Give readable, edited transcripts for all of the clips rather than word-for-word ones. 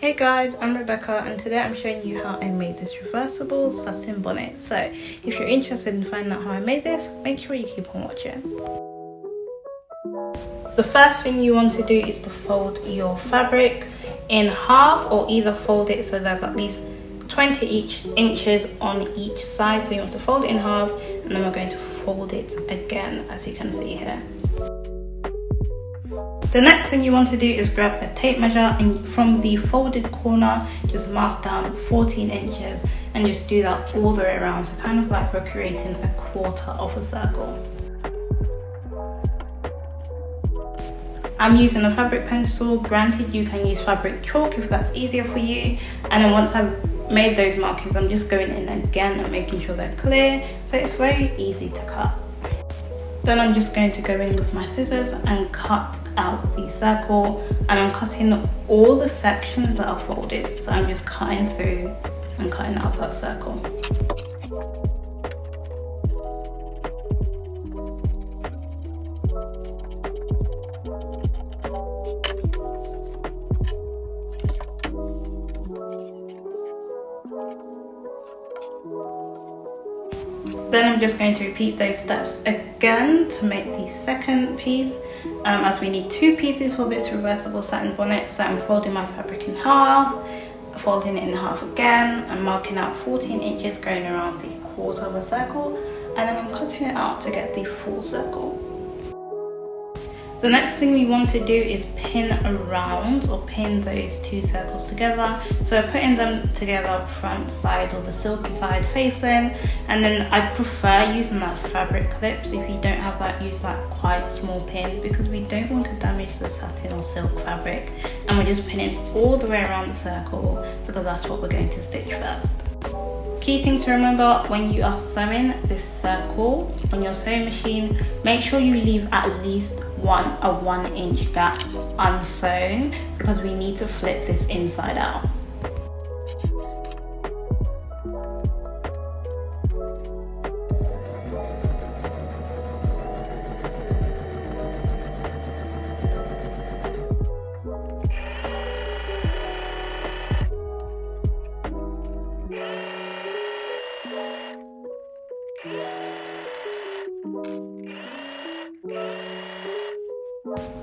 Hey guys, I'm Rebecca and today I'm showing you how I made this reversible satin bonnet. So if you're interested in finding out how I made this, make sure you keep on watching. The first thing you want to do is to fold your fabric in half, or either fold it so there's at least 20 inches on each side. So you want to fold it in half and then we're going to fold it again, as you can see here. The next thing you want to do is grab a tape measure and from the folded corner just mark down 14 inches and just do that all the way around, so kind of like we're creating a quarter of a circle. I'm using a fabric pencil. Granted, you can use fabric chalk if that's easier for you, and then once I've made those markings I'm just going in again and making sure they're clear, so it's very easy to cut. Then I'm just going to go in with my scissors and cut out the circle, and I'm cutting all the sections that are folded, so I'm just cutting through and cutting out that circle. Then I'm just going to repeat those steps again to make the second piece, as we need two pieces for this reversible satin bonnet. So I'm folding my fabric in half, folding it in half again, and marking out 14 inches going around the quarter of a circle, and then I'm cutting it out to get the full circle. The next thing we want to do is pin around, or pin those two circles together. So we're putting them together front side, or the silky side facing, and then I prefer using that fabric clip. So if you don't have that, use that quite small pin, because we don't want to damage the satin or silk fabric. And we're just pinning all the way around the circle because that's what we're going to stitch first. Key thing to remember when you are sewing this circle on your sewing machine, make sure you leave at least a 1 inch gap unsewn, because we need to flip this inside out.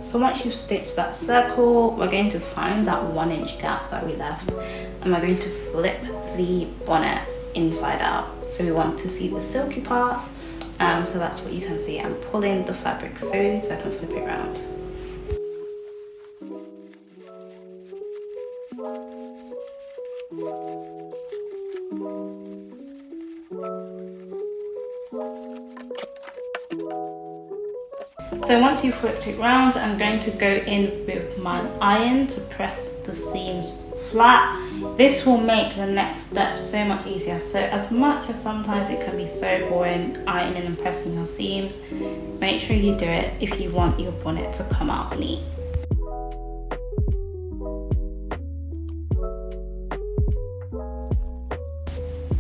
So once you've stitched that circle, we're going to find that 1 inch gap that we left, and we're going to flip the bonnet inside out. So we want to see the silky part, so that's what you can see. I'm pulling the fabric through so I can flip it around. So once you've flipped it round, I'm going to go in with my iron to press the seams flat. This will make the next step so much easier. So as much as sometimes it can be so boring ironing and pressing your seams, make sure you do it if you want your bonnet to come out neat.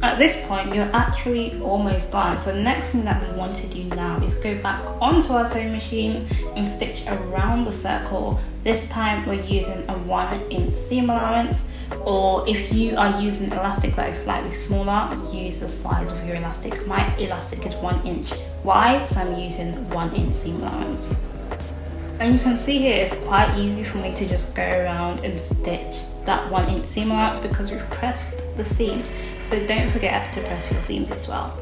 At this point, you're actually almost done. So the next thing that we want to do now is go back onto our sewing machine and stitch around the circle. This time we're using a 1 inch seam allowance, or if you are using elastic that is slightly smaller, use the size of your elastic. My elastic is 1 inch wide, so I'm using 1 inch seam allowance. And you can see here it's quite easy for me to just go around and stitch that 1 inch seam allowance because we've pressed the seams. So don't forget to press your seams as well.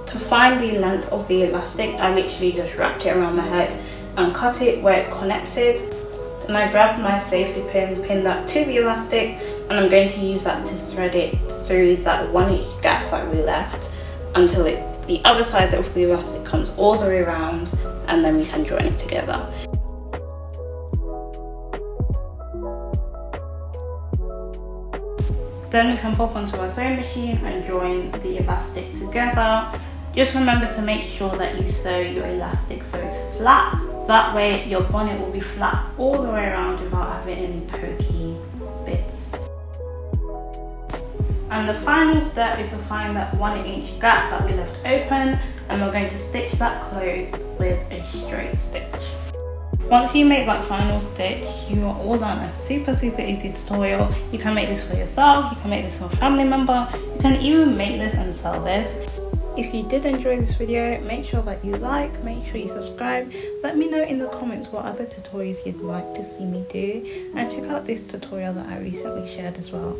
To find the length of the elastic, I literally just wrapped it around my head and cut it where it connected. Then I grabbed my safety pin, pinned that to the elastic, and I'm going to use that to thread it through that 1 inch gap that we left until the other side of the elastic comes all the way around, and then we can join it together. Then we can pop onto our sewing machine and join the elastic together. Just remember to make sure that you sew your elastic so it's flat. That way your bonnet will be flat all the way around without having any pokey bits. And the final step is to find that 1 inch gap that we left open, and we're going to stitch that closed with a straight stitch. Once you make that final stitch, you are all done. A super easy tutorial. You can make this for yourself, you can make this for a family member, you can even make this and sell this. If you did enjoy this video, make sure that you like, make sure you subscribe. Let me know in the comments what other tutorials you'd like to see me do, and check out this tutorial that I recently shared as well.